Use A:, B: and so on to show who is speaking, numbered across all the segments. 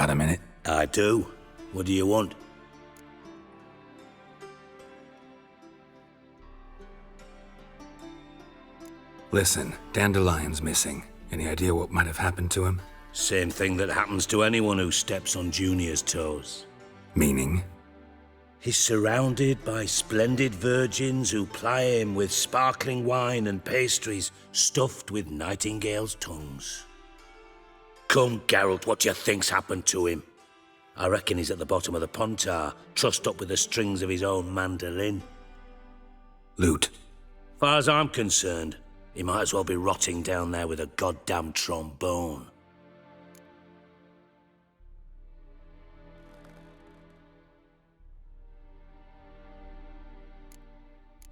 A: Got a minute?
B: I do. What do you want?
A: Listen, Dandelion's missing. Any idea what might have happened to him?
B: Same thing that happens to anyone who steps on Junior's toes.
A: Meaning?
B: He's surrounded by splendid virgins who ply him with sparkling wine and pastries stuffed with nightingales' tongues. Come, Geralt, what do you think's happened to him? I reckon he's at the bottom of the pontar, trussed up with the strings of his own mandolin.
A: Loot.
B: Far as I'm concerned, he might as well be rotting down there with a goddamn trombone.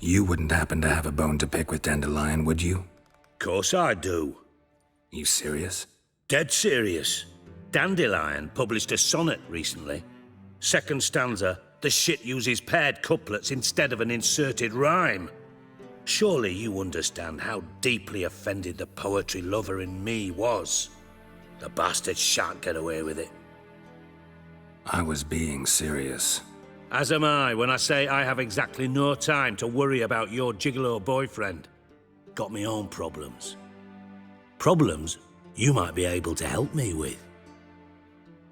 A: You wouldn't happen to have a bone to pick with Dandelion, would you?
B: Course I do.
A: You serious?
B: Dead serious. Dandelion published a sonnet recently. Second stanza, the shit uses paired couplets instead of an inserted rhyme. Surely you understand how deeply offended the poetry lover in me was. The bastard shan't get away with it.
A: I was being serious.
B: As am I when I say I have exactly no time to worry about your gigolo boyfriend. Got me own problems. Problems you might be able to help me with.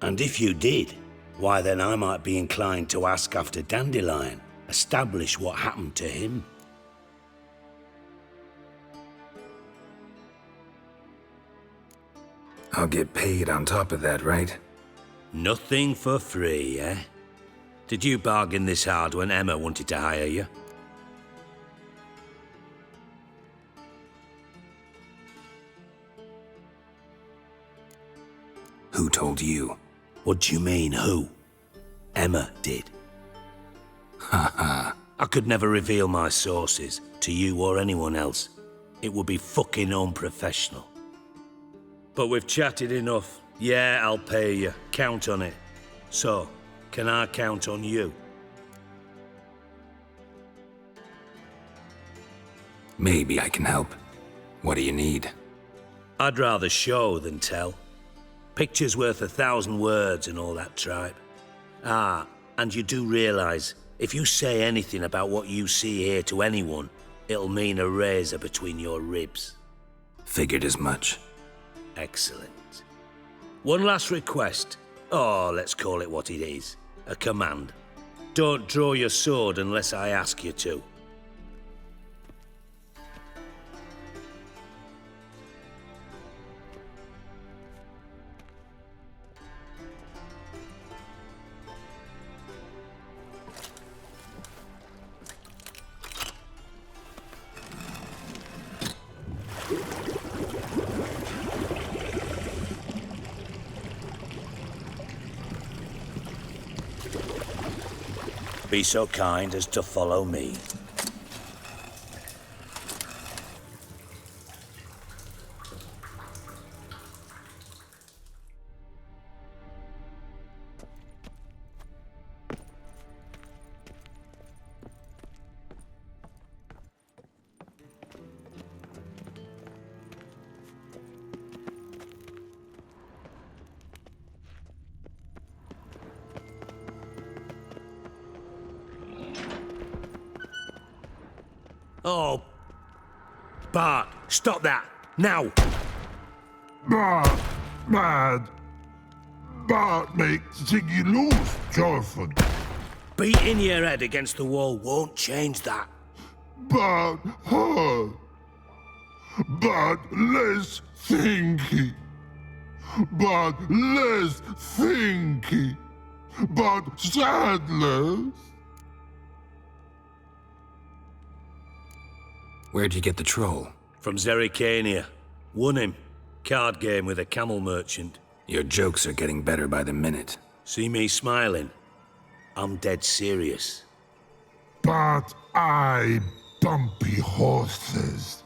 B: And if you did, why then I might be inclined to ask after Dandelion, establish what happened to him.
A: I'll get paid on top of that, right?
B: Nothing for free, eh? Did you bargain this hard when Emma wanted to hire you?
A: Who told you?
B: What do you mean, who? Emma did.
A: Haha.
B: I could never reveal my sources to you or anyone else. It would be fucking unprofessional. But we've chatted enough. Yeah, I'll pay you. Count on it. So, can I count on you?
A: Maybe I can help. What do you need?
B: I'd rather show than tell. Picture's worth 1,000 words and all that tripe. Ah, and you do realize, if you say anything about what you see here to anyone, it'll mean a razor between your ribs.
A: Figured as much.
B: Excellent. One last request. Oh, let's call it what it is. A command. Don't draw your sword unless I ask you to. Be so kind as to follow me. Oh, Bart, stop that, now!
C: Bad. Bart make Ziggy lose, Jonathan.
B: Beating your head against the wall won't change that.
C: Bart hard. Bart less thinky. Bart less thinky. Bart sadless.
A: Where'd you get the troll?
B: From Zerrikania. Won him. Card game with a camel merchant.
A: Your jokes are getting better by the minute.
B: See me smiling? I'm dead serious.
C: But I bumpy horses.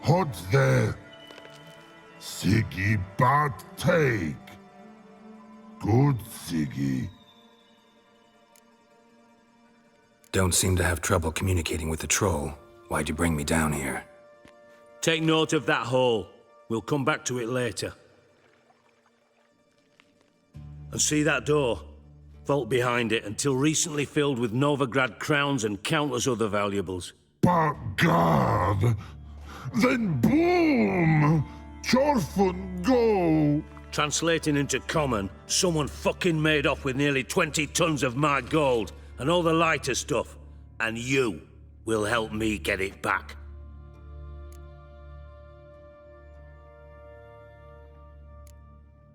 C: Hot there. Siggy but take. Good Siggy.
A: Don't seem to have trouble communicating with the troll. Why'd you bring me down here?
B: Take note of that hole. We'll come back to it later. And see that door? Vault behind it, until recently filled with Novigrad crowns and countless other valuables.
C: But God, then boom! Chorfun go!
B: Translating into common, someone fucking made off with nearly 20 tons of my gold and all the lighter stuff. And you will help me get it back.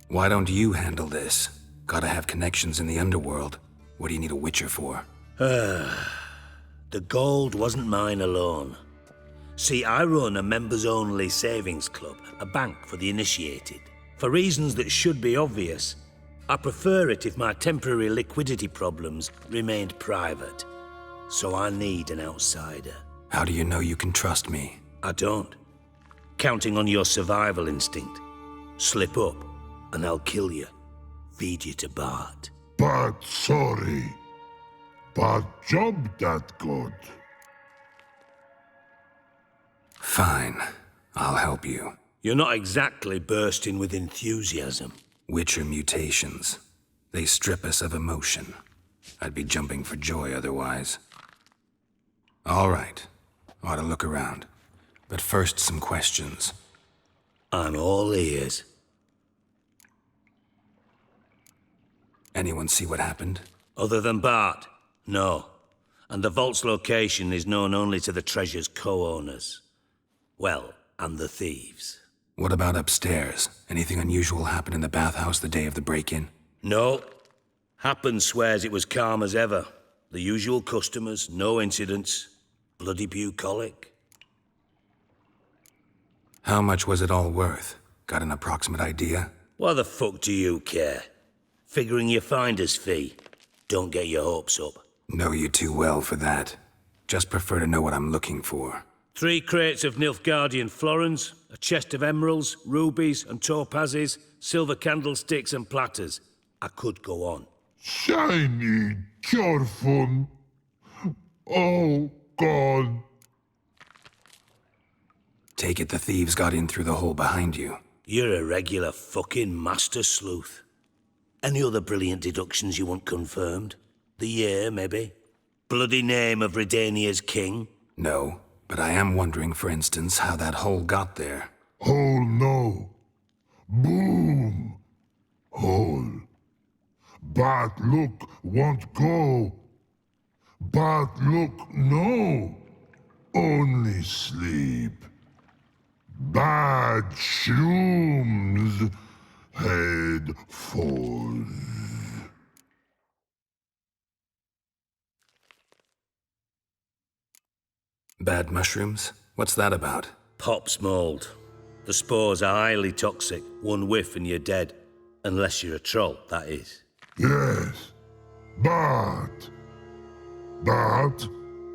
A: Why don't you handle this? Gotta have connections in the underworld. What do you need a witcher for?
B: The gold wasn't mine alone. See, I run a members-only savings club, a bank for the initiated. For reasons that should be obvious, I prefer it if my temporary liquidity problems remained private. So I need an outsider.
A: How do you know you can trust me?
B: I don't. Counting on your survival instinct. Slip up, and I'll kill you. Feed you to Bart.
C: But sorry. But job that good.
A: Fine. I'll help you.
B: You're not exactly bursting with enthusiasm.
A: Witcher mutations. They strip us of emotion. I'd be jumping for joy otherwise. All right. Ought to look around. But first, some questions.
B: I'm all ears.
A: Anyone see what happened?
B: Other than Bart? No. And the vault's location is known only to the treasure's co-owners. Well, and the thieves.
A: What about upstairs? Anything unusual happen in the bathhouse the day of the break-in?
B: No. Happen swears it was calm as ever. The usual customers, no incidents. Bloody bucolic.
A: How much was it all worth? Got an approximate idea?
B: Why the fuck do you care? Figuring your finder's fee. Don't get your hopes up.
A: Know you too well for that. Just prefer to know what I'm looking for.
B: 3 crates of Nilfgaardian florins, a chest of emeralds, rubies and topazes, silver candlesticks and platters. I could go on.
C: Shiny Chorfun. Oh, God.
A: Take it the thieves got in through the hole behind you.
B: You're a regular fucking master sleuth. Any other brilliant deductions you want confirmed? The year, maybe? Bloody name of Redania's king?
A: No, but I am wondering, for instance, how that hole got there.
C: Hole no. Boom. Hole. But look won't go. But look no. Only sleep. Bad shrooms. Head falls.
A: Bad mushrooms? What's that about?
B: Pop's mold. The spores are highly toxic. One whiff and you're dead. Unless you're a troll, that is.
C: Yes. But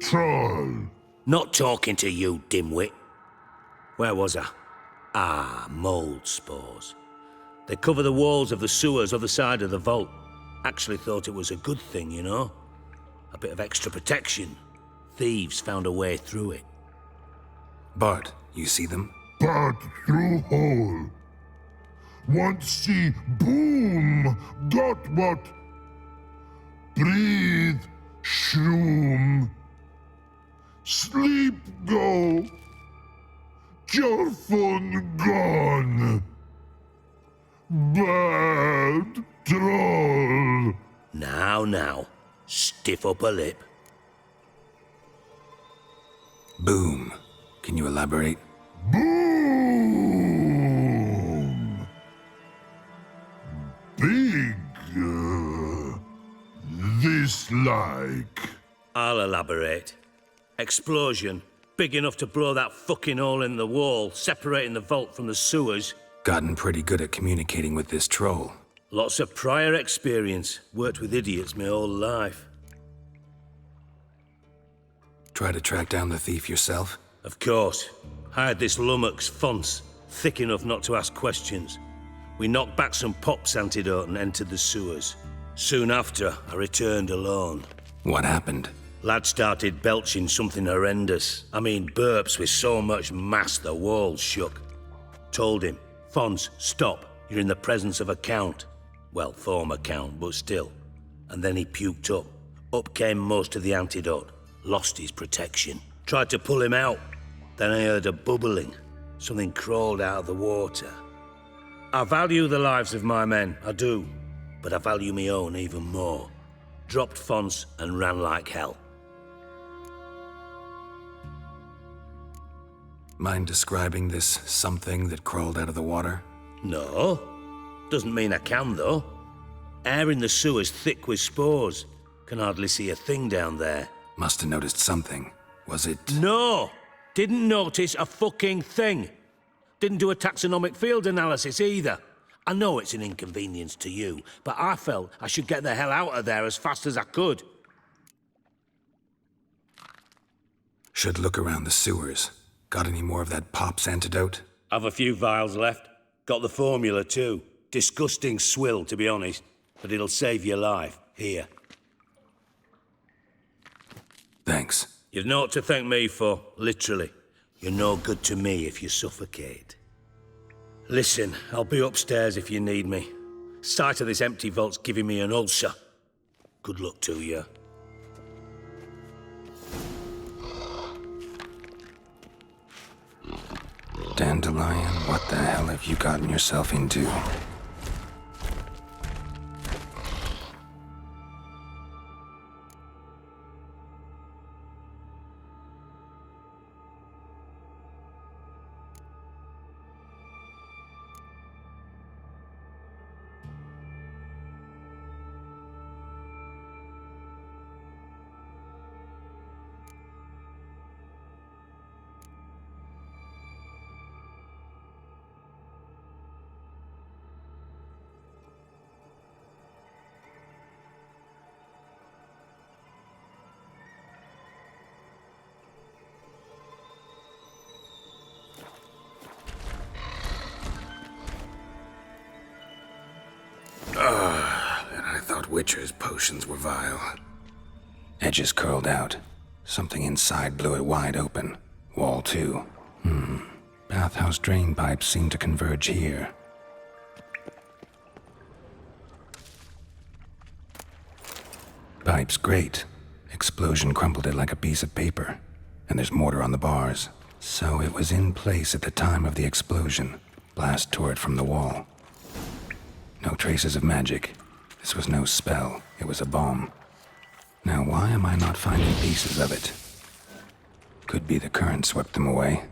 C: troll.
B: Not talking to you, dimwit. Where was I? Ah, mold spores. They cover the walls of the sewers other side of the vault. Actually thought it was a good thing, you know? A bit of extra protection. Thieves found a way through it.
A: Bart, you see them?
C: But through hole. Want see boom. Got what? Breathe. Shroom. Sleep go. Chorfun gone. Bad troll.
B: Now. Stiff upper lip.
A: Boom. Can you elaborate?
C: Boom. Big. This like.
B: I'll elaborate. Explosion. Big enough to blow that fucking hole in the wall, separating the vault from the sewers.
A: Gotten pretty good at communicating with this troll.
B: Lots of prior experience. Worked with idiots my whole life.
A: Try to track down the thief yourself?
B: Of course. Hired this lummox, Fonce, thick enough not to ask questions. We knocked back some Pop's antidote and entered the sewers. Soon after, I returned alone.
A: What happened?
B: Lad started belching something horrendous. I mean, burps with so much mass the walls shook. Told him, Fonce, stop. You're in the presence of a count. Well, former count, but still. And then he puked up. Up came most of the antidote. Lost his protection. Tried to pull him out. Then I heard a bubbling. Something crawled out of the water. I value the lives of my men, I do. But I value my own even more. Dropped fonts and ran like hell.
A: Mind describing this something that crawled out of the water?
B: No. Doesn't mean I can, though. Air in the sewer's thick with spores. Can hardly see a thing down there.
A: Must have noticed something. Was it...
B: No! Didn't notice a fucking thing. Didn't do a taxonomic field analysis either. I know it's an inconvenience to you, but I felt I should get the hell out of there as fast as I could.
A: Should look around the sewers. Got any more of that Pop's antidote?
B: I've a few vials left. Got the formula too. Disgusting swill, to be honest. But it'll save your life. Here.
A: Thanks.
B: You've naught to thank me for, literally. You're no good to me if you suffocate. Listen, I'll be upstairs if you need me. Sight of this empty vault's giving me an ulcer. Good luck to you.
A: Dandelion, what the hell have you gotten yourself into? And I thought Witcher's potions were vile. Edges curled out. Something inside blew it wide open. Wall too. Bathhouse drain pipes seem to converge here. Pipe's great. Explosion crumpled it like a piece of paper. And there's mortar on the bars. So it was in place at the time of the explosion. Blast tore it from the wall. No traces of magic. This was no spell. It was a bomb. Now why am I not finding pieces of it? Could be the current swept them away.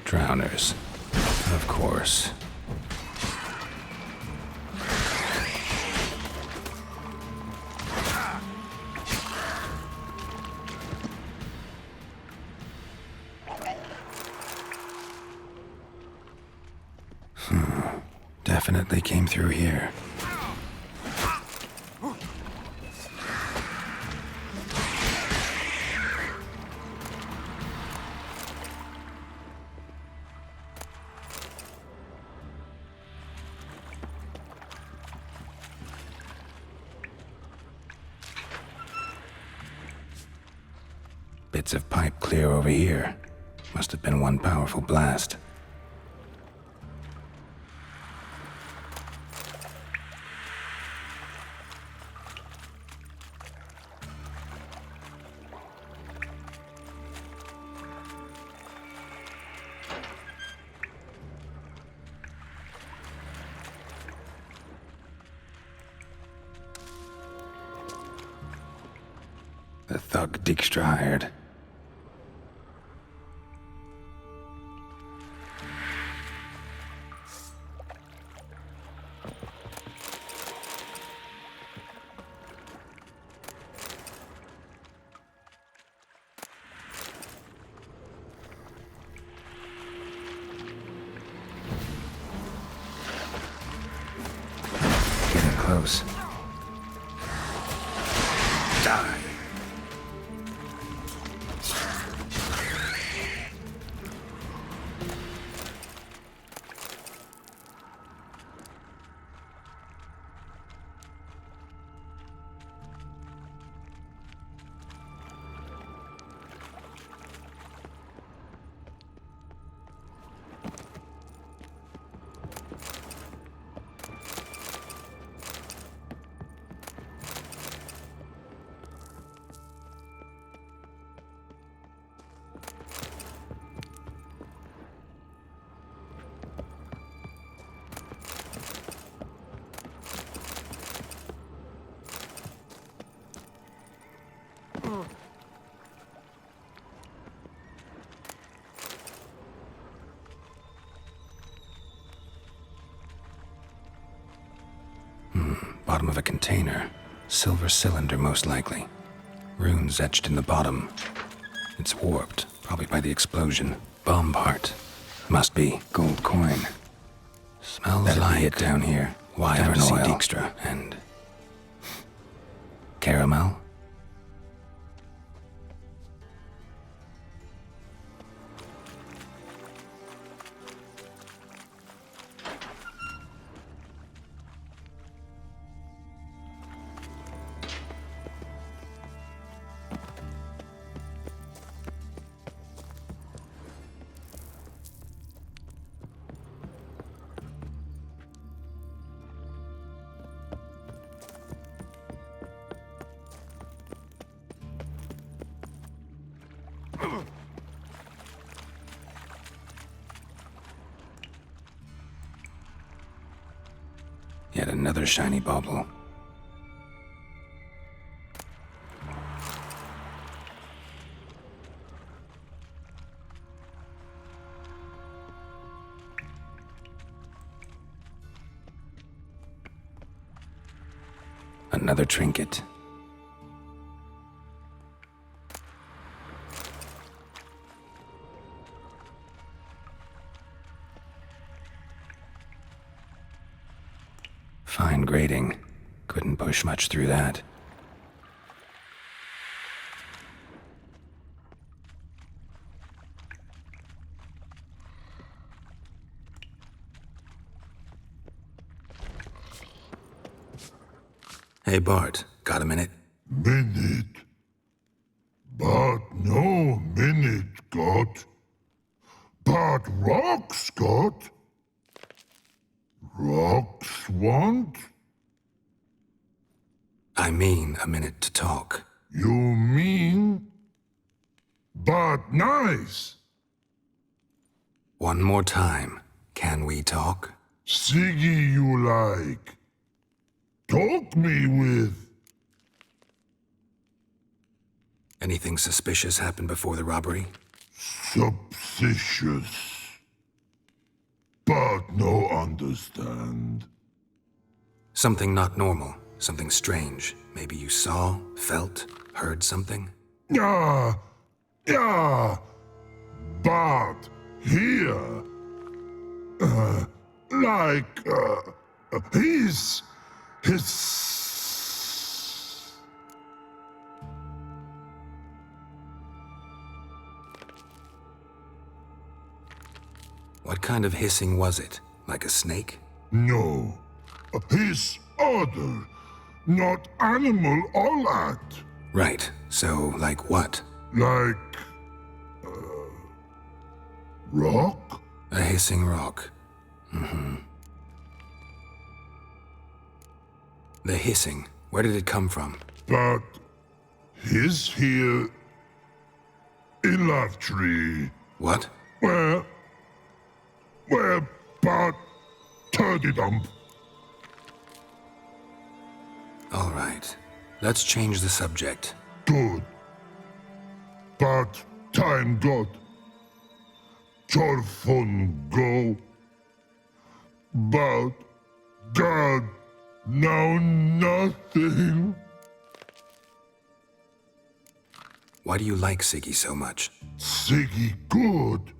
A: Drowners. Of course. Definitely came through here. Bits of pipe clear over here. Must have been one powerful blast. The thug Dijkstra hired. Getting close. Die. Bottom of a container. Silver cylinder, most likely. Runes etched in the bottom. It's warped, probably by the explosion. Bomb part. Must be gold coin. Smells that like it down here. Wyvern oil. Dijkstra and caramel. Yet another shiny bauble. Another trinket. Fine grading. Couldn't push much through that. Hey Bart, got a minute?
C: Minute. But no minute got. But rocks got. Rocks want?
A: I mean a minute to talk.
C: You mean? But nice.
A: One more time. Can we talk?
C: Siggy you like. Talk me with.
A: Anything suspicious happened before the robbery?
C: Suspicious. But no understand.
A: Something not normal. Something strange. Maybe you saw, felt, heard something?
C: Yeah. Yeah. But here. His.
A: What kind of hissing was it? Like a snake?
C: No. His other. Not animal all that.
A: Right. So, like what?
C: Like. Rock?
A: A hissing rock. Mm-hmm. The hissing. Where did it come from?
C: But. His here. In Love Tree.
A: What?
C: Where, but turdy dump.
A: All right. Let's change the subject.
C: Good. But time got. Your phone go. But God, now nothing.
A: Why do you like Siggy so much?
C: Siggy good.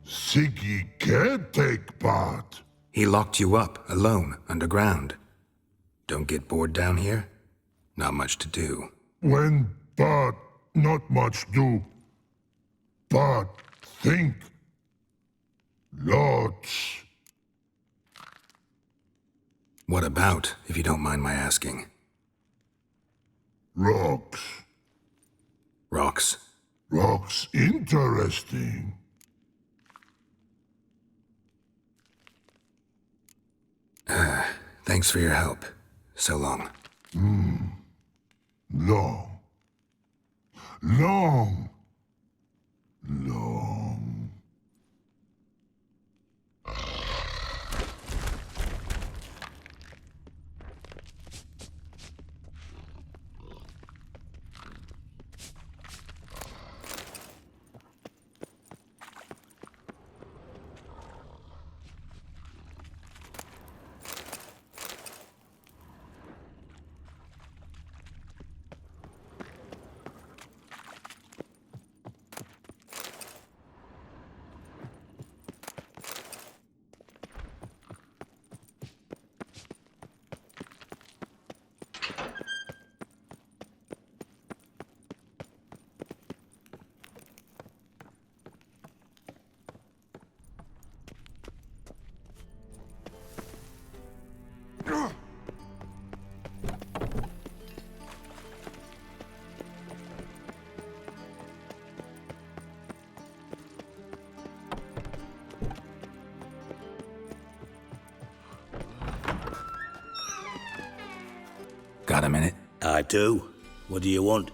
C: Siggy can't take part.
A: He locked you up, alone, underground. Don't get bored down here? Not much to do.
C: When but not much do. But think. Lots.
A: What about, if you don't mind my asking?
C: Rocks.
A: Rocks?
C: Rocks interesting.
A: Thanks for your help. So long.
C: Long. Long. Long.
A: Got a minute?
B: I do. What do you want?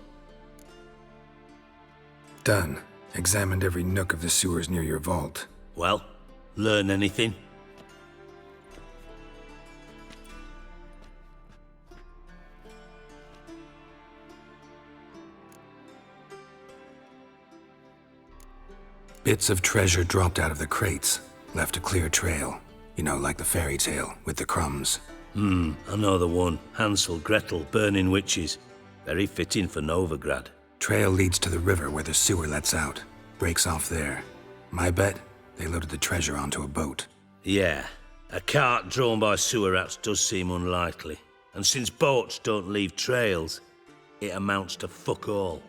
A: Done. Examined every nook of the sewers near your vault.
B: Well, learn anything?
A: Bits of treasure dropped out of the crates, left a clear trail. You know, like the fairy tale, with the crumbs.
B: I know the one. Hansel, Gretel, burning witches. Very fitting for Novigrad.
A: Trail leads to the river where the sewer lets out. Breaks off there. My bet, they loaded the treasure onto a boat.
B: Yeah, a cart drawn by sewer rats does seem unlikely. And since boats don't leave trails, it amounts to fuck all.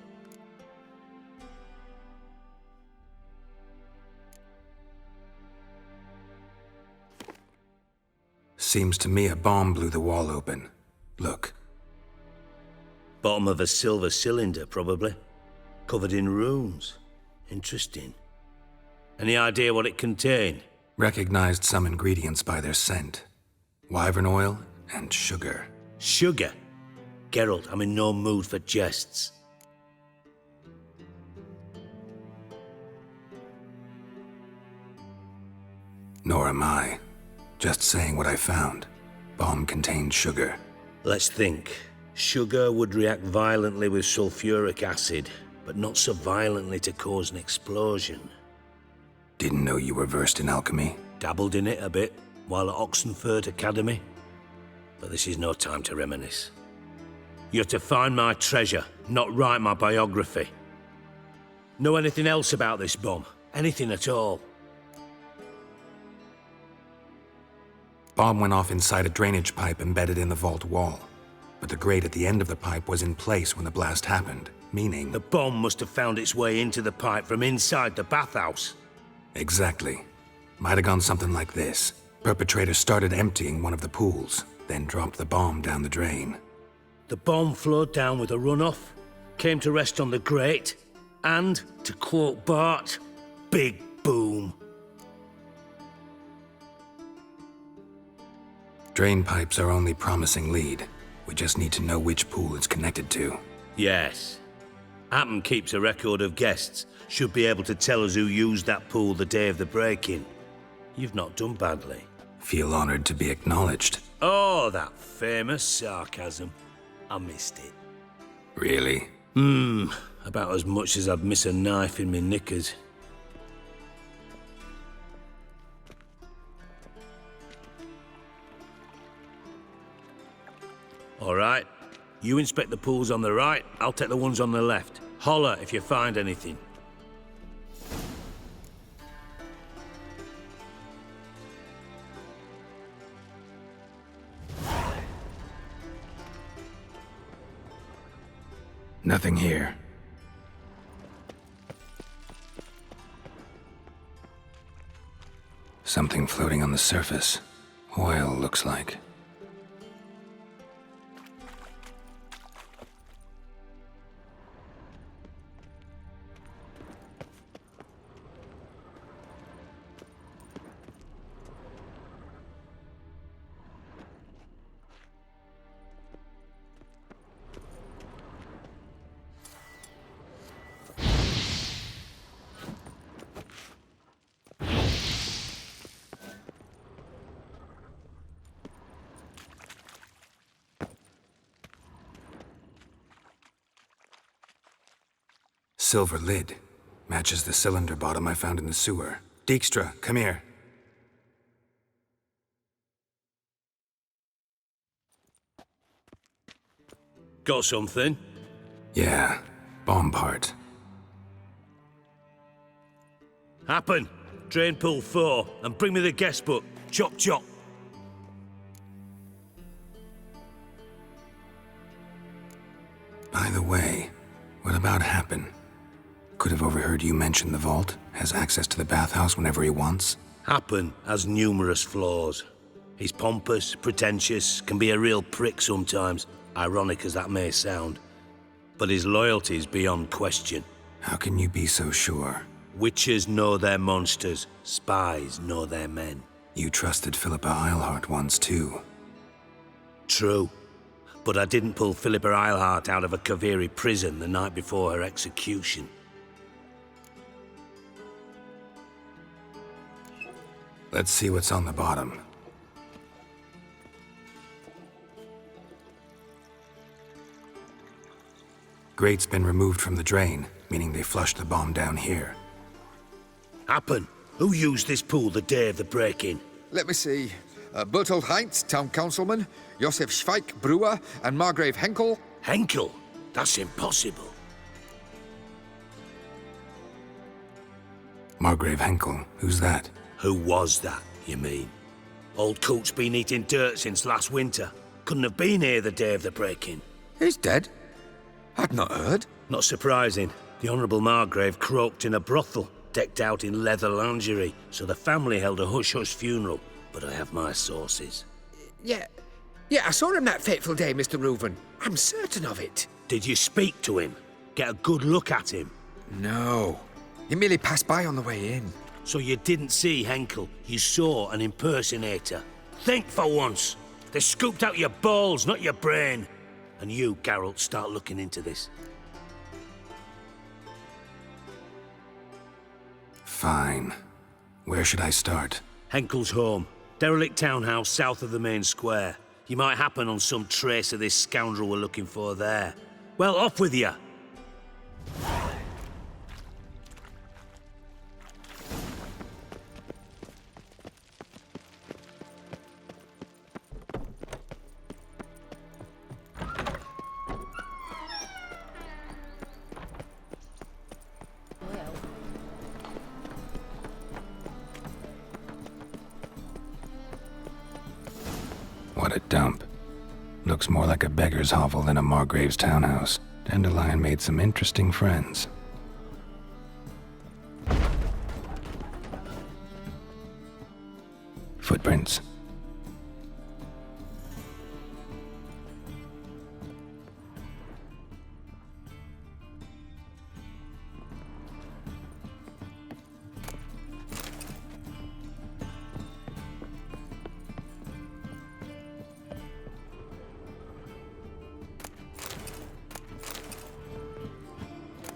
A: Seems to me a bomb blew the wall open. Look.
B: Bottom of a silver cylinder, probably. Covered in runes. Interesting. Any idea what it contained?
A: Recognized some ingredients by their scent. Wyvern oil and sugar.
B: Sugar? Geralt, I'm in no mood for jests.
A: Nor am I. Just saying what I found. Bomb contained sugar.
B: Let's think. Sugar would react violently with sulfuric acid, but not so violently to cause an explosion.
A: Didn't know you were versed in alchemy.
B: Dabbled in it a bit while at Oxenford Academy. But this is no time to reminisce. You're to find my treasure, not write my biography. Know anything else about this bomb? Anything at all?
A: Bomb went off inside a drainage pipe embedded in the vault wall. But the grate at the end of the pipe was in place when the blast happened, meaning...
B: The bomb must have found its way into the pipe from inside the bathhouse.
A: Exactly. Might have gone something like this. Perpetrator started emptying one of the pools, then dropped the bomb down the drain.
B: The bomb flowed down with a runoff, came to rest on the grate, and, to quote Bart, big boom.
A: Drain pipes are only promising lead. We just need to know which pool it's connected to.
B: Yes. Appen keeps a record of guests. Should be able to tell us who used that pool the day of the break-in. You've not done badly.
A: Feel honored to be acknowledged.
B: Oh, that famous sarcasm. I missed it.
A: Really?
B: About as much as I'd miss a knife in me knickers. All right. You inspect the pools on the right, I'll take the ones on the left. Holler if you find anything.
A: Nothing here. Something floating on the surface. Oil, looks like. Silver lid. Matches the cylinder bottom I found in the sewer. Dijkstra, come here.
B: Got something?
A: Yeah, bomb part.
B: Happen. Drain pool 4, and bring me the guest book. Chop chop.
A: By the way, what about Happen? Could have overheard you mention the vault. Has access to the bathhouse whenever he wants.
B: Happen has numerous flaws. He's pompous, pretentious, can be a real prick sometimes, ironic as that may sound. But his loyalty is beyond question.
A: How can you be so sure?
B: Witches know their monsters, spies know their men.
A: You trusted Philippa Eilhart once too.
B: True. but I didn't pull Philippa Eilhart out of a Kaviri prison the night before her execution.
A: Let's see what's on the bottom. Grate's been removed from the drain, meaning they flushed the bomb down here.
B: Happen. Who used this pool the day of the break-in?
D: Let me see. Bertold Heinz, town councilman, Josef Schweik, brewer, and Margrave Henkel.
B: Henkel? That's impossible.
A: Margrave Henkel? Who's that?
B: Who was that, you mean? Old coot's been eating dirt since last winter. Couldn't have been here the day of the break-in.
D: He's dead? I'd not heard.
B: Not surprising. The Honourable Margrave croaked in a brothel, decked out in leather lingerie, so the family held a hush-hush funeral. But I have my sources.
E: Yeah, I saw him that fateful day, Mr. Reuven. I'm certain of it.
B: Did you speak to him? Get a good look at him?
D: No. He merely passed by on the way in.
B: So you didn't see Henkel, you saw an impersonator. Think for once. They scooped out your balls, not your brain. And you, Geralt, start looking into this.
A: Fine. Where should I start?
B: Henkel's home. Derelict townhouse south of the main square. You might happen on some trace of this scoundrel we're looking for there. Well, off with you.
A: What a dump. Looks more like a beggar's hovel than a Margrave's townhouse. Dandelion made some interesting friends. Footprints.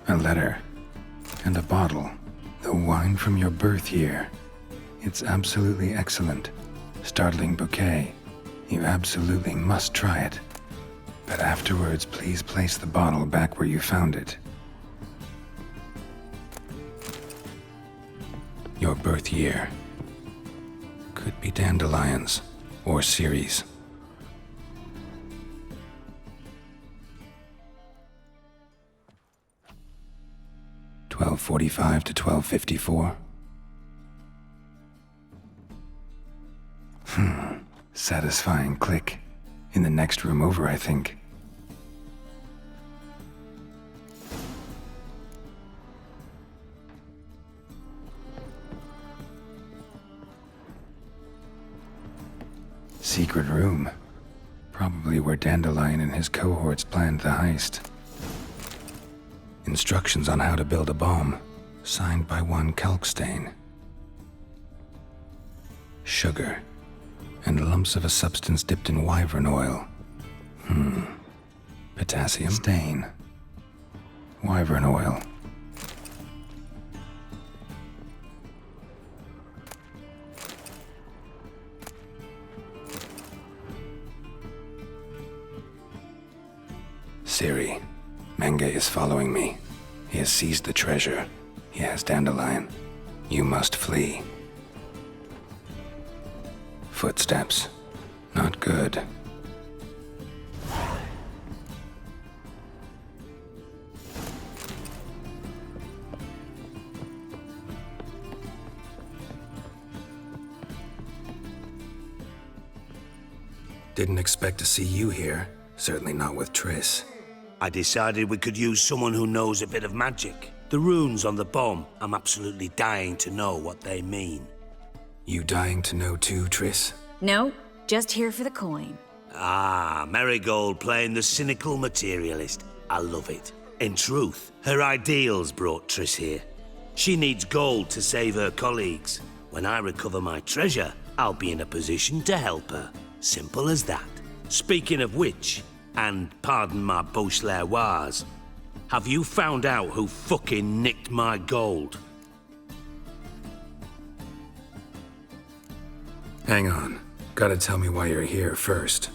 A: A letter. And a bottle. The wine from your birth year. It's absolutely excellent. Startling bouquet. You absolutely must try it. But afterwards, please place the bottle back where you found it. Your birth year. Could be dandelions. Or Ceres. .45 to 12:54. Satisfying click. In the next room over, I think. Secret room. Probably where Dandelion and his cohorts planned the heist. Instructions on how to build a bomb, signed by one Kalkstain. Sugar, and lumps of a substance dipped in wyvern oil. Potassium stain. Wyvern oil. Siri. Menge is following me. He has seized the treasure. He has Dandelion. You must flee. Footsteps. Not good. Didn't expect to see you here. Certainly not with Triss.
B: I decided we could use someone who knows a bit of magic. The runes on the bomb, I'm absolutely dying to know what they mean.
A: You dying to know too, Triss?
F: No, just here for the coin.
B: Ah, Marigold playing the cynical materialist. I love it. In truth, her ideals brought Triss here. She needs gold to save her colleagues. When I recover my treasure, I'll be in a position to help her. Simple as that. Speaking of which, And pardon my Beauclervoise, have you found out who fucking nicked my gold?
A: Hang on. Gotta tell me why you're here first.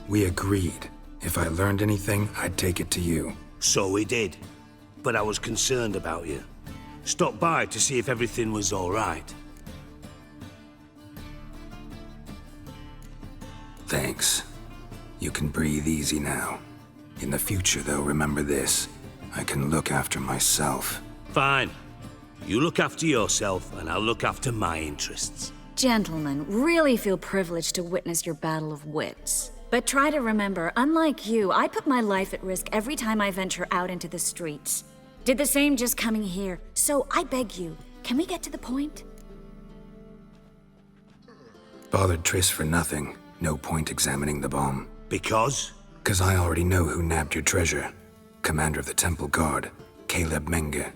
A: We agreed. If I learned anything, I'd take it to you.
B: So we did. But I was concerned about you. Stopped by to see if everything was all right.
A: Thanks. You can breathe easy now. In the future, though, remember this. I can look after myself.
B: Fine. You look after yourself, and I'll look after my interests.
F: Gentlemen, really feel privileged to witness your battle of wits. But try to remember, unlike you, I put my life at risk every time I venture out into the streets. Did the same just coming here. So I beg you, can we get to the point?
A: Bothered Triss for nothing. No point examining the bomb.
B: Because?
A: 'Cause I already know who nabbed your treasure. Commander of the Temple Guard, Caleb Menge.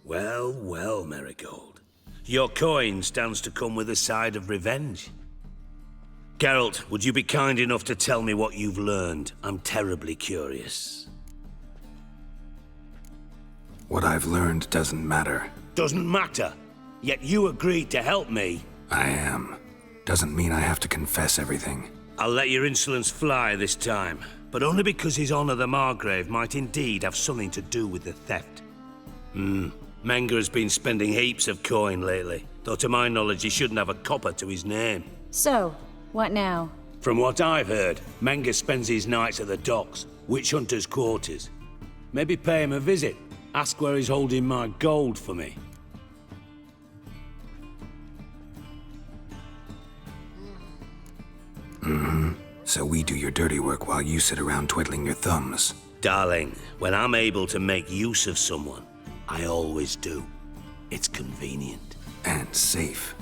B: Well, well, Marigold. Your coin stands to come with a side of revenge. Geralt, would you be kind enough to tell me what you've learned? I'm terribly curious.
A: What I've learned doesn't matter.
B: Doesn't matter. Yet you agreed to help me.
A: I am. Doesn't mean I have to confess everything.
B: I'll let your insolence fly this time, but only because His Honor the Margrave might indeed have something to do with the theft. Menge has been spending heaps of coin lately, though to my knowledge he shouldn't have a copper to his name.
F: So, what now?
B: From what I've heard, Menge spends his nights at the docks, witch hunters' quarters. Maybe pay him a visit. Ask where he's holding my gold for me.
A: So we do your dirty work while you sit around twiddling your thumbs.
B: Darling, when I'm able to make use of someone, I always do. It's convenient.
A: And safe.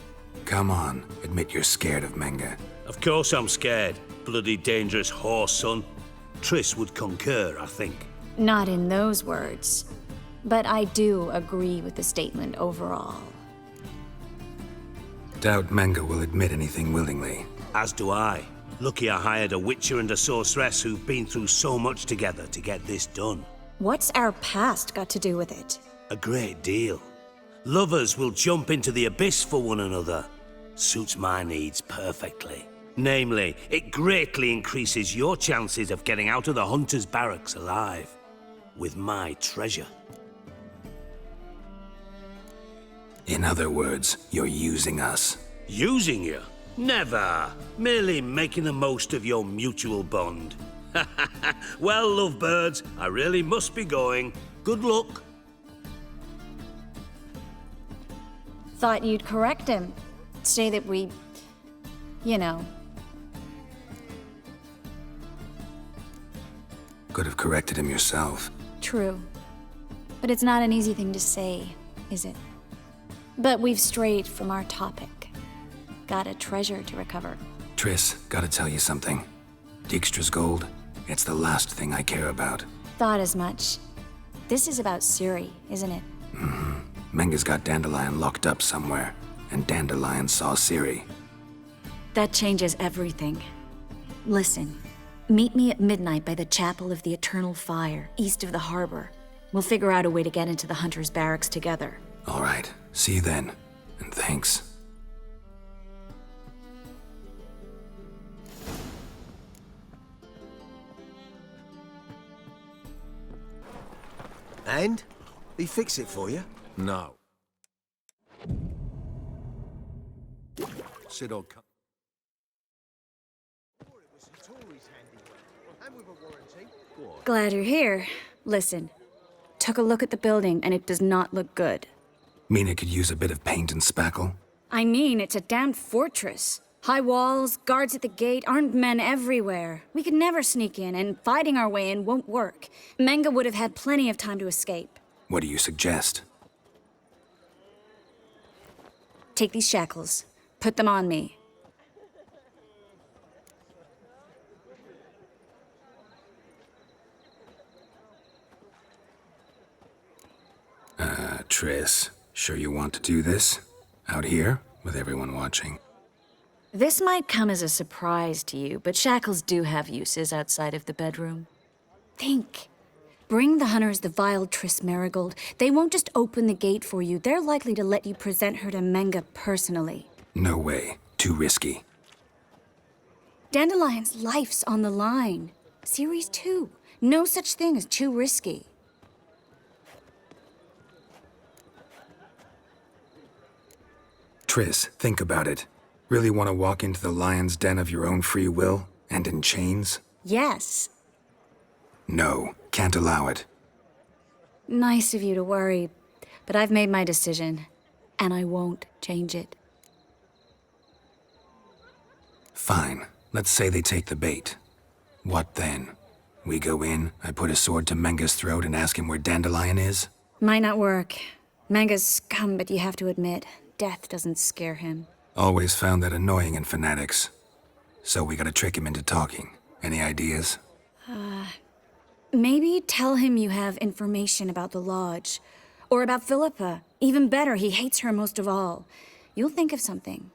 A: Come on, admit you're scared of Menge.
B: Of course I'm scared. Bloody dangerous horse, son. Triss would concur, I think.
F: Not in those words. But I do agree with the statement overall.
A: Doubt Menge will admit anything willingly.
B: As do I. Lucky I hired a witcher and a sorceress who've been through so much together to get this done.
F: What's our past got to do with it?
B: A great deal. Lovers will jump into the abyss for one another. Suits my needs perfectly. Namely, it greatly increases your chances of getting out of the hunter's barracks alive. With my treasure.
A: In other words, you're using us.
B: Using you? Never. Merely making the most of your mutual bond. Well, lovebirds, I really must be going. Good luck.
F: Thought you'd correct him. Say that we... you know.
A: Could have corrected him yourself.
F: True. But it's not an easy thing to say, is it? But we've strayed from our topic. Got a treasure to recover.
A: Triss, gotta tell you something. Dijkstra's gold, it's the last thing I care about.
F: Thought as much. This is about Ciri, isn't it?
A: Menge's got Dandelion locked up somewhere, and Dandelion saw Ciri.
F: That changes everything. Listen, meet me at midnight by the Chapel of the Eternal Fire, east of the harbor. We'll figure out a way to get into the Hunter's barracks together.
A: All right, see you then, and thanks.
G: And? He fix it for you? No. Said I'd come.
F: Glad you're here. Listen, took a look at the building and it does not look good.
A: Mean it could use a bit of paint and spackle?
F: I mean, it's a damned fortress. High walls, guards at the gate, armed men everywhere. We could never sneak in, and fighting our way in won't work. Menge would have had plenty of time to escape.
A: What do you suggest?
F: Take these shackles. Put them on me.
A: Triss, sure you want to do this? Out here, with everyone watching?
F: This might come as a surprise to you, but shackles do have uses outside of the bedroom. Think. Bring the hunters the vile Triss Marigold. They won't just open the gate for you. They're likely to let you present her to Menga personally.
A: No way. Too risky.
F: Dandelion's life's on the line. Series 2. No such thing as too risky.
A: Triss, think about it. Really want to walk into the lion's den of your own free will? And in chains?
F: Yes.
A: No, can't allow it.
F: Nice of you to worry, but I've made my decision, and I won't change it.
A: Fine. Let's say they take the bait. What then? We go in, I put a sword to Menga's throat and ask him where Dandelion is?
F: Might not work. Manga's scum, but you have to admit, death doesn't scare him.
A: Always found that annoying in fanatics. So we gotta trick him into talking. Any ideas?
F: Maybe tell him you have information about the Lodge. Or about Philippa. Even better, he hates her most of all. You'll think of something.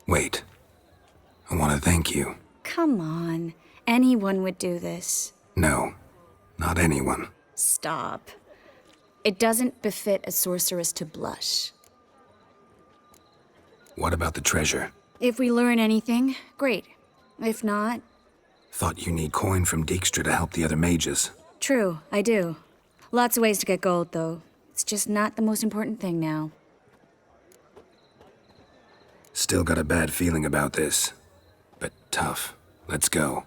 A: Wait. I want to thank you.
F: Come on. Anyone would do this.
A: No, not anyone.
F: Stop. It doesn't befit a sorceress to blush.
A: What about the treasure?
F: If we learn anything, great. If not...
A: Thought you need coin from Dijkstra to help the other mages.
F: True, I do. Lots of ways to get gold, though. It's just not the most important thing now.
A: Still got a bad feeling about this. But tough. Let's go.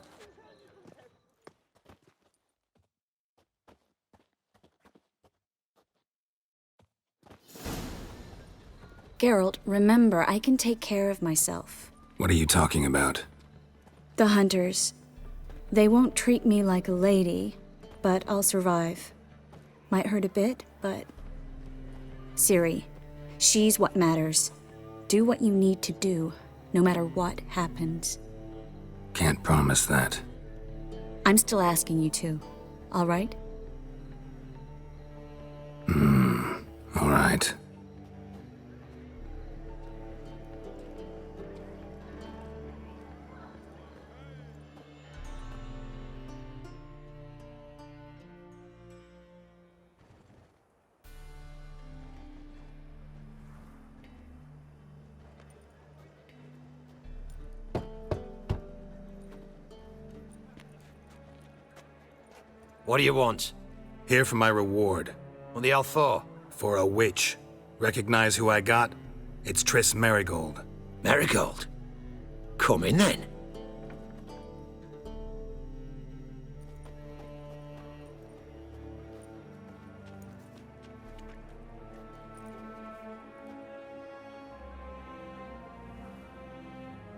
F: Geralt, remember, I can take care of myself.
A: What are you talking about?
F: The hunters. They won't treat me like a lady, but I'll survive. Might hurt a bit, but... Ciri, she's what matters. Do what you need to do, no matter what happens.
A: Can't promise that.
F: I'm still asking you to, all right?
A: All right.
H: What do you want?
A: Here for my reward.
H: What the hell for?
A: For a witch. Recognize who I got? It's Triss Marigold.
H: Marigold? Come in then.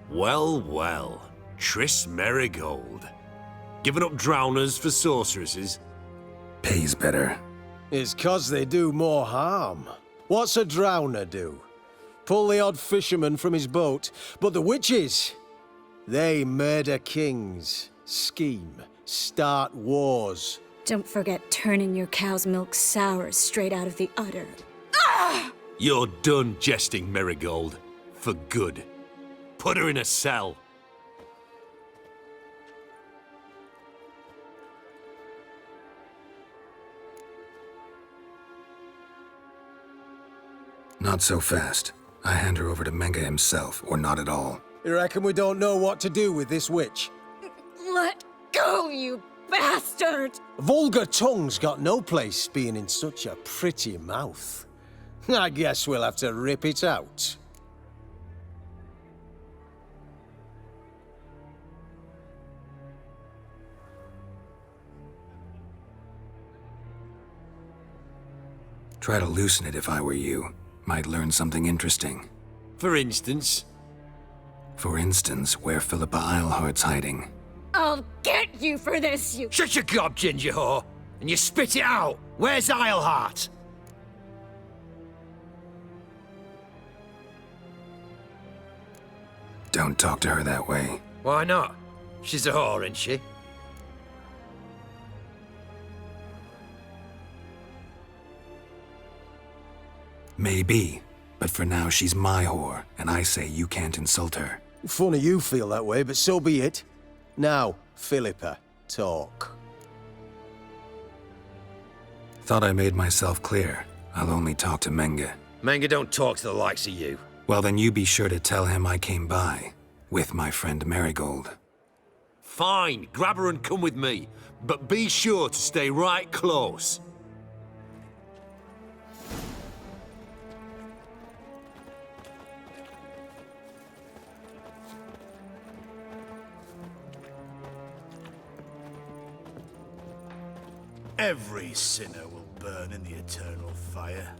H: Well, well. Triss Marigold. Giving up drowners for sorceresses?
A: Pays better.
G: It's 'cause they do more harm. What's a drowner do? Pull the odd fisherman from his boat. But the witches, they murder kings, scheme, start wars.
F: Don't forget turning your cow's milk sour straight out of the udder.
H: You're done jesting, Marigold. For good. Put her in a cell.
A: Not so fast. I hand her over to Menga himself, or not at all.
G: You reckon we don't know what to do with this witch?
F: Let go, you bastard!
G: Vulgar tongue's got no place being in such a pretty mouth. I guess we'll have to rip it out.
A: Try to loosen it if I were you. Might learn something interesting.
H: For instance?
A: For instance, where Philippa Eilhart's hiding.
F: I'll get you for this, you...
H: Shut your gob, ginger whore! And you spit it out! Where's Eilhart?
A: Don't talk to her that way.
H: Why not? She's a whore, isn't she?
A: Maybe, But for now, she's my whore, and I say you can't insult her.
G: Funny you feel that way, but so be it. Now, Philippa, talk.
A: Thought I made myself clear. I'll only talk to Menge.
B: Menge don't talk to the likes of you.
A: Well, then you be sure to tell him I came by, with my friend Marigold.
H: Fine, grab her and come with me. But be sure to stay right close.
B: Every sinner will burn in the eternal fire.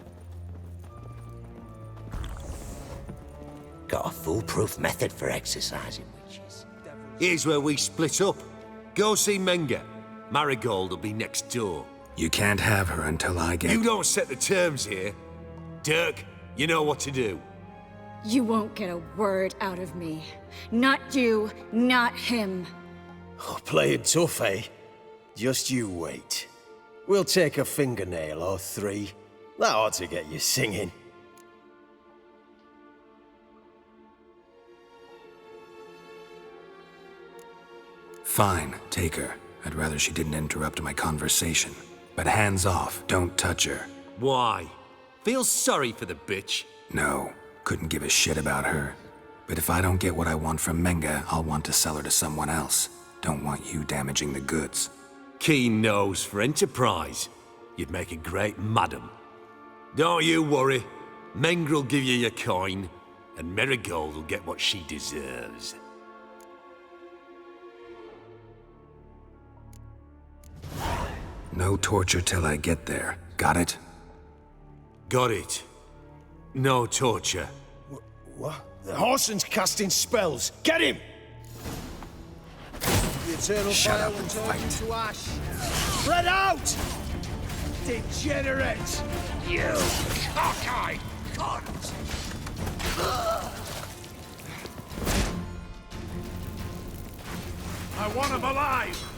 I: Got a foolproof method for exercising witches.
H: Here's where we split up. Go see Menge. Marigold will be next door.
A: You can't have her until I get...
H: You don't set the terms here. Dirk, you know what to do.
F: You won't get a word out of me. Not you, not him.
G: Oh, playing tough, eh? Just you wait. We'll take a fingernail or three. That ought to get you singing.
A: Fine, take her. I'd rather she didn't interrupt my conversation. But hands off, don't touch her.
H: Why? Feel sorry for the bitch?
A: No, couldn't give a shit about her. But if I don't get what I want from Menge, I'll want to sell her to someone else. Don't want you damaging the goods.
H: Keen nose for enterprise. You'd make a great madam. Don't you worry. Mengrel will give you your coin, and Marigold will get what she deserves.
A: No torture till I get there. Got it?
H: Got it. No torture.
G: What? The Horson's casting spells. Get him! The eternal
A: Shut
G: fire
A: up
G: will
A: and
G: turn
A: fight.
G: you to ash. Spread out! Degenerate!
I: You cockeyed cunt!
B: I want him alive!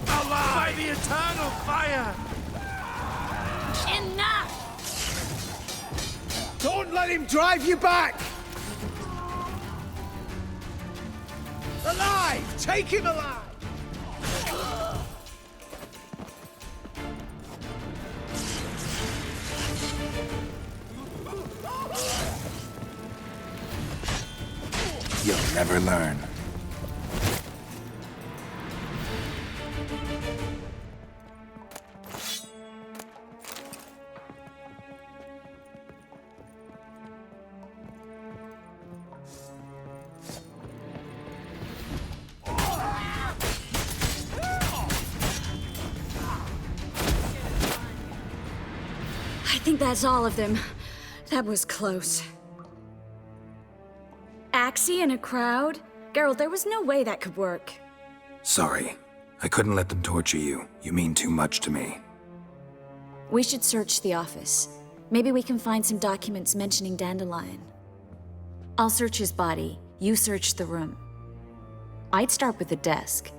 B: Alive! By the eternal fire!
F: Enough!
G: Don't let him drive you back! Alive! Take him alive!
A: You'll never learn.
F: I think that's all of them. That was close. Axie in a crowd? Geralt, there was no way that could work.
A: Sorry. I couldn't let them torture you. You mean too much to me.
F: We should search the office. Maybe we can find some documents mentioning Dandelion. I'll search his body. You search the room. I'd start with the desk.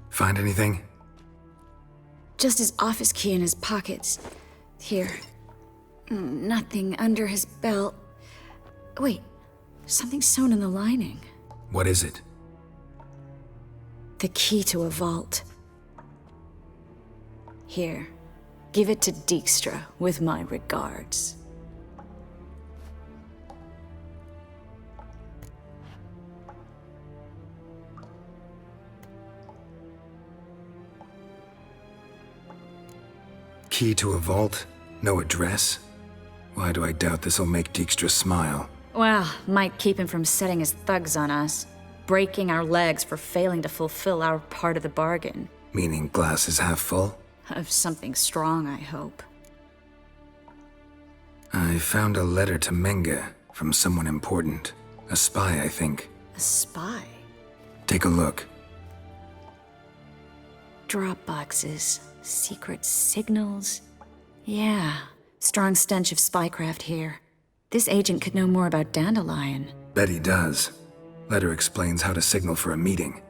A: Find anything?
F: Just his office key in his pockets. Here. Nothing under his belt. Wait, something sewn in the lining.
A: What is it?
F: The key to a vault. Here, give it to Dijkstra with my regards.
A: Key to a vault? No address? Why do I doubt this'll make Dijkstra smile?
F: Well, might keep him from setting his thugs on us, breaking our legs for failing to fulfill our part of the bargain.
A: Meaning glass is half full?
F: Of something strong, I hope.
A: I found a letter to Menge from someone important. A spy, I think.
F: A spy?
A: Take a look.
F: Drop boxes, secret signals. Yeah, strong stench of spycraft here. This agent could know more about Dandelion.
A: Bet he does. Letter explains how to signal for a meeting.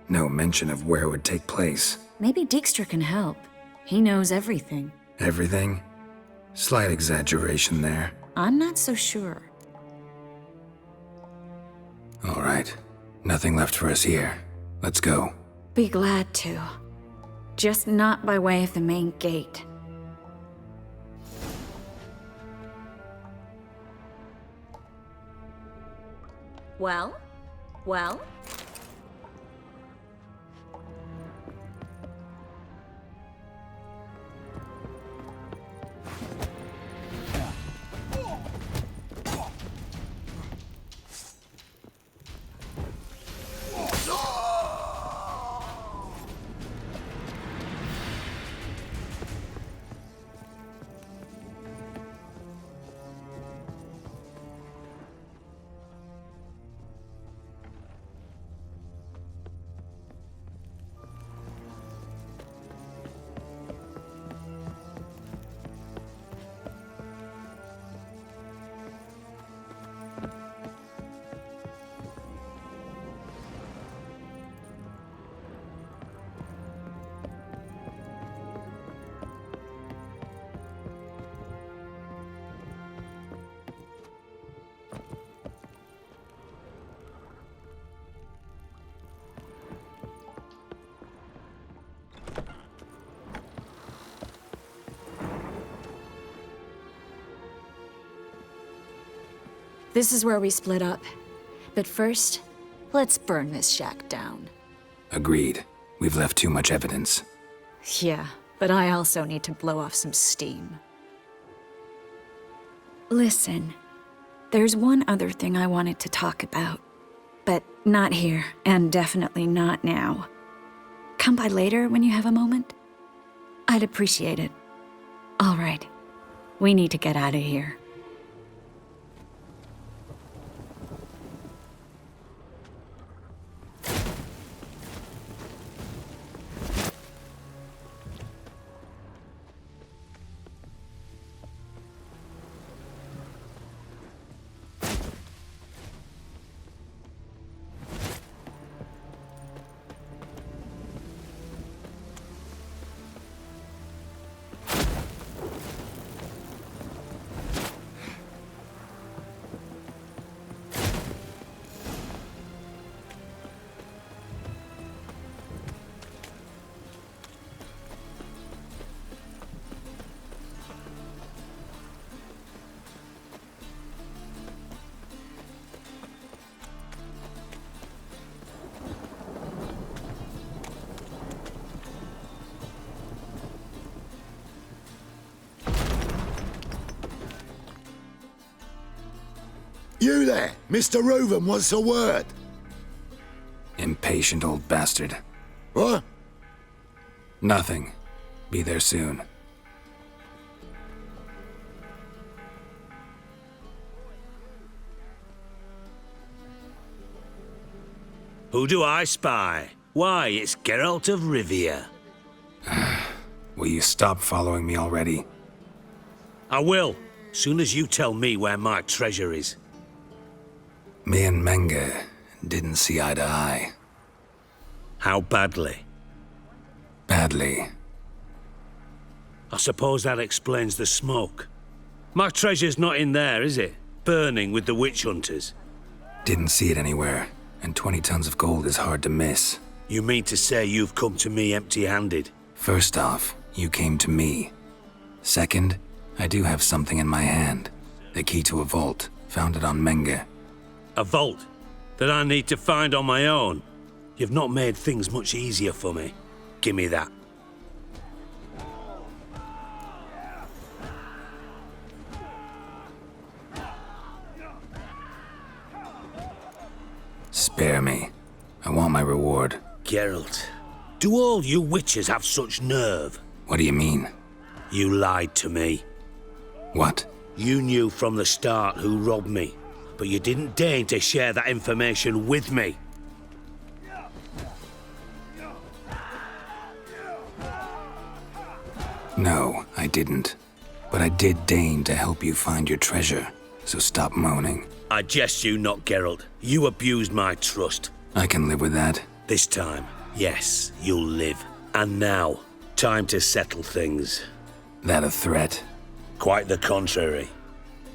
A: No mention of where it would take place.
F: Maybe Dijkstra can help. He knows everything.
A: Everything? Slight exaggeration there.
F: I'm not so sure.
A: All right. Nothing left for us here. Let's go.
F: Be glad to. Just not by way of the main gate. Well? Well? This is where we split up. But first, let's burn this shack down.
A: Agreed. We've left too much evidence.
F: Yeah, but I also need to blow off some steam. Listen, there's one other thing I wanted to talk about. But not here, and definitely not now. Come by later when you have a moment? I'd appreciate it. All right. We need to get out of here.
C: You there, Mr. Reuven wants a word.
A: Impatient old bastard.
C: What?
A: Nothing. Be there soon.
B: Who do I spy? Why, it's Geralt of Rivia.
A: Will you stop following me already?
B: I will, soon as you tell me where my treasure is.
A: Me and Menge didn't see eye to eye.
B: How badly?
A: Badly.
B: I suppose that explains the smoke. My treasure's not in there, is it? Burning with the witch hunters.
A: Didn't see it anywhere, and 20 tons of gold is hard to miss.
B: You mean to say you've come to me empty-handed?
A: First off, you came to me. Second, I do have something in my hand. The key to a vault, found it on Menge.
B: A vault that I need to find on my own. You've not made things much easier for me. Give me that.
A: Spare me. I want my reward.
B: Geralt, do all you witches have such nerve?
A: What do you mean?
B: You lied to me.
A: What?
B: You knew from the start who robbed me, but you didn't deign to share that information with me.
A: No, I didn't. But I did deign to help you find your treasure, so stop moaning.
B: I jest you not, Geralt. You abused my trust.
A: I can live with that.
B: This time, yes, you'll live. And now, time to settle things.
A: That a threat?
B: Quite the contrary.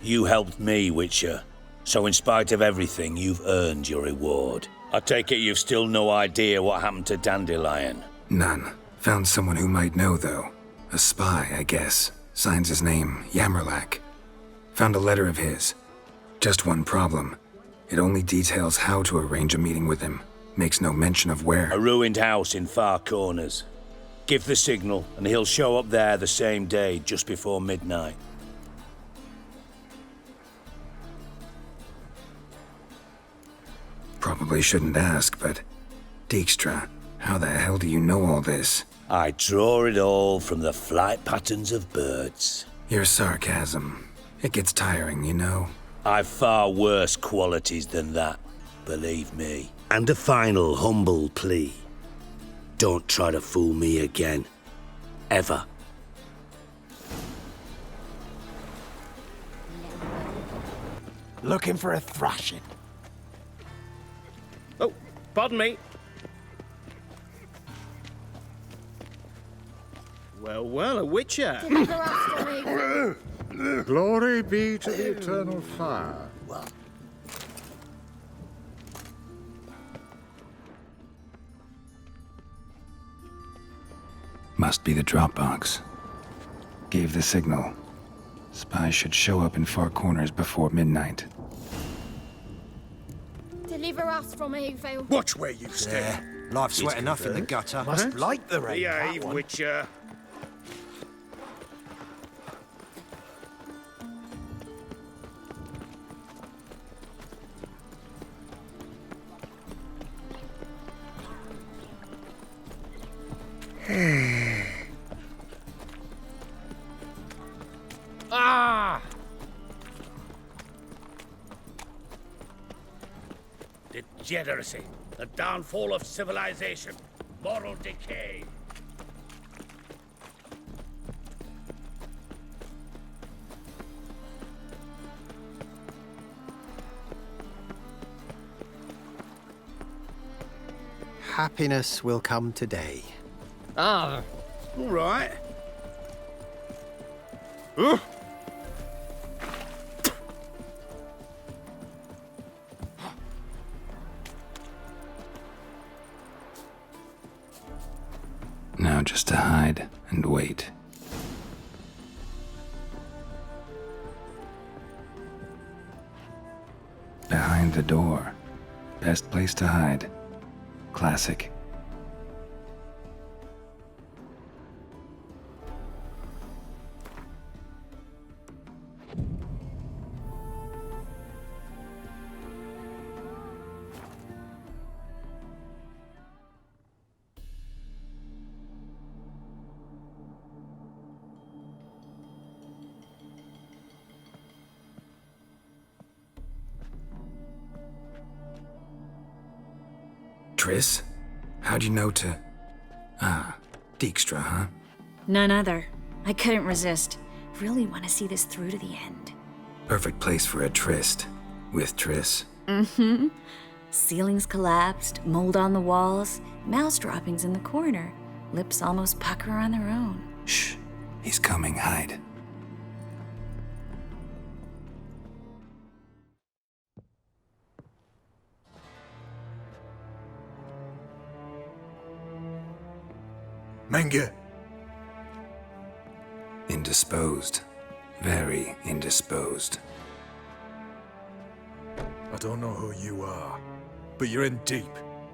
B: You helped me, Witcher. So in spite of everything, you've earned your reward. I take it you've still no idea what happened to Dandelion.
A: None. Found someone who might know, though. A spy, I guess. Signs his name, Yammerlak. Found a letter of his. Just one problem. It only details how to arrange a meeting with him. Makes no mention of where.
B: A ruined house in Far Corners. Give the signal, and he'll show up there the same day, just before midnight.
A: Probably shouldn't ask, but... Dijkstra, how the hell do you know all this?
B: I draw it all from the flight patterns of birds.
A: Your sarcasm. It gets tiring, you know.
B: I've far worse qualities than that, believe me. And a final humble plea. Don't try to fool me again. Ever.
G: Looking for a thrashing.
B: Oh, pardon me.
J: Well, a witcher.
C: Glory be to the eternal fire.
A: Must be the Dropbox. Gave the signal. Spies should show up in Far Corners before midnight.
K: Deliver us from evil.
J: Watch where you stay.
G: Life's wet enough in the gutter. Must like the rain.
J: Behave, Witcher.
B: Ah! Degeneracy, the downfall of civilization, moral decay.
G: Happiness will come today.
J: Ah, all right.
A: Now just to hide and wait. Behind the door. Best place to hide. Classic. Triss? How'd you know to... Ah, Dijkstra, huh?
F: None other. I couldn't resist. Really want to see this through to the end.
A: Perfect place for a tryst. With Triss.
F: Mm-hmm. Ceilings collapsed, mold on the walls, mouse droppings in the corner. Lips almost pucker on their own.
A: Shh. He's coming, hide.
C: Menge.
A: indisposed. Very indisposed.
L: I don't know who you are, but you're in deep.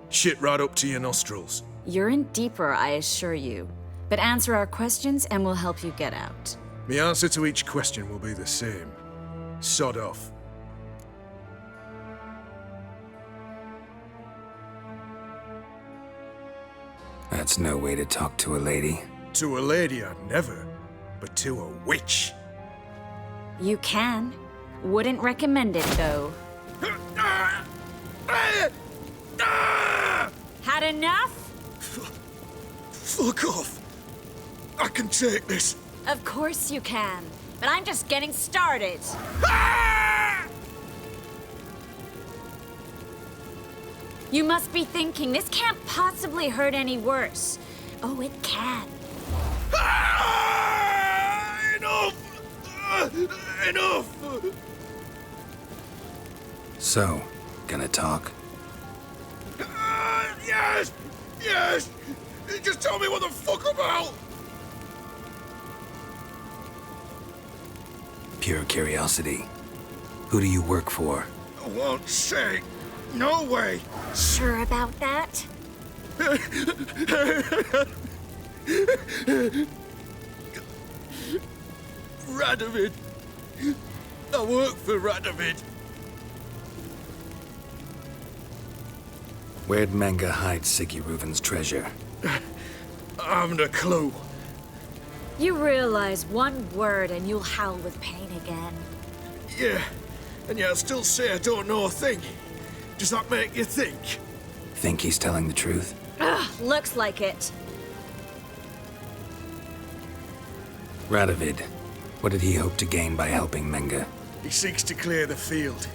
L: Shit right up to your nostrils.
F: You're in deeper, I assure you. But answer our questions and we'll help you get out.
L: The answer to each question will be the same. Sod off.
A: That's no way to talk to a lady.
L: To a lady, I'd never. But to a witch.
F: You can. Wouldn't recommend it, though. Had enough?
L: Fuck off. I can take this.
F: Of course you can. But I'm just getting started. You must be thinking, this can't possibly hurt any worse. Oh, it can.
L: Enough! Enough!
A: So, gonna talk?
L: Yes! Yes! Just tell me what the fuck about!
A: Pure curiosity. Who do you work for?
L: I won't say. No way!
F: Sure about that?
L: Radovid. I work for Radovid.
A: Where'd Manga hide Siggy Reuven's treasure?
L: I haven't a clue.
F: You realize one word and you'll howl with pain again.
L: Yeah, and yet I'll still say I don't know a thing. Does that make you think?
A: Think he's telling the truth?
F: Ugh, looks like it.
A: Radovid, what did he hope to gain by helping Manga?
L: He seeks to clear the field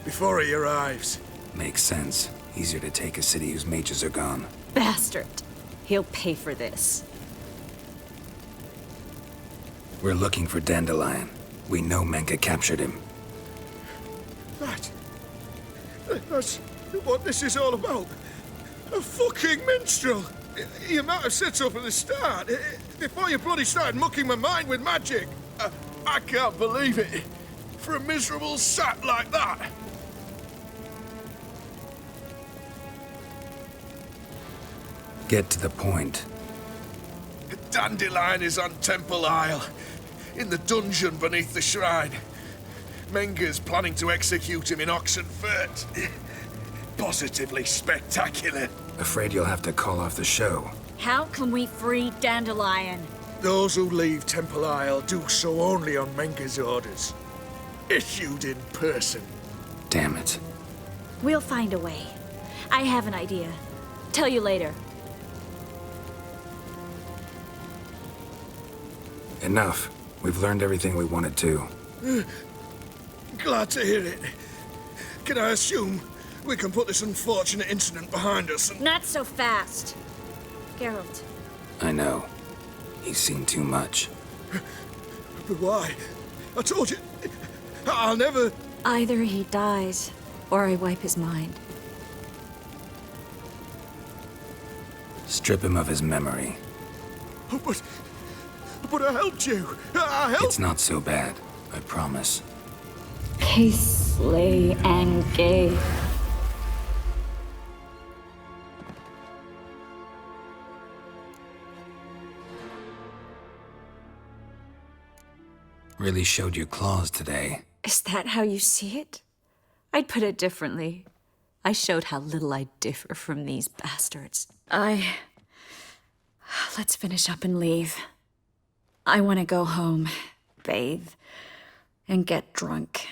L: before he arrives.
A: Makes sense. Easier to take a city whose mages are gone.
F: Bastard. He'll pay for this.
A: We're looking for Dandelion. We know Manga captured him.
L: That's what this is all about. A fucking minstrel! You might have said so from the start, before you bloody started mucking my mind with magic. I can't believe it. For a miserable sap like that.
A: Get to the point.
L: Dandelion is on Temple Isle, in the dungeon beneath the shrine. Menga's planning to execute him in Oxenfurt. Positively spectacular.
A: Afraid you'll have to call off the show.
F: How can we free Dandelion?
L: Those who leave Temple Isle do so only on Menga's orders. Issued in person.
A: Damn it.
F: We'll find a way. I have an idea. Tell you later.
A: Enough. We've learned everything we wanted to.
L: Glad to hear it. Can I assume we can put this unfortunate incident behind us and...
F: Not so fast. Geralt.
A: I know. He's seen too much.
L: But why? I told you... I'll never...
F: Either he dies, or I wipe his mind.
A: Strip him of his memory.
L: But I helped you. I helped...
A: It's not so bad. I promise.
F: Slay and gay.
A: Really showed your claws today.
F: Is that how you see it? I'd put it differently. I showed how little I differ from these bastards. Let's finish up and leave. I want to go home, bathe, and get drunk.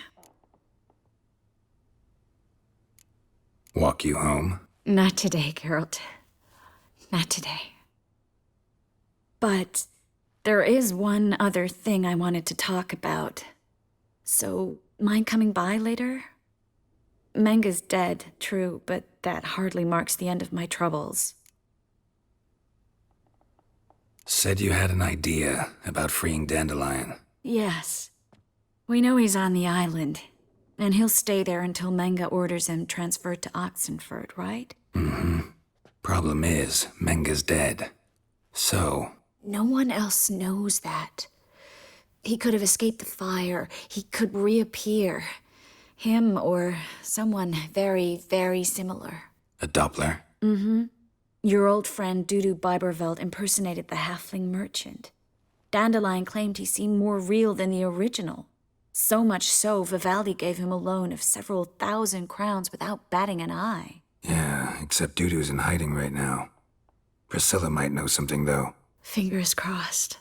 A: Walk you home?
F: Not today, Geralt. Not today. But there is one other thing I wanted to talk about. So, mind coming by later? Manga's dead, true, but that hardly marks the end of my troubles.
A: Said you had an idea about freeing Dandelion.
F: Yes. We know he's on the island, and he'll stay there until Manga orders him transferred to Oxenfurt, right?
A: Mm-hmm. Problem is, Manga's dead. So...
F: No one else knows that. He could have escaped the fire. He could reappear. Him or someone very, very similar.
A: A Doppler?
F: Mm-hmm. Your old friend Dudu Biberveld impersonated the halfling merchant. Dandelion claimed he seemed more real than the original. So much so, Vivaldi gave him a loan of several thousand crowns without batting an eye.
A: Yeah, except Dudu's in hiding right now. Priscilla might know something, though.
F: Fingers crossed.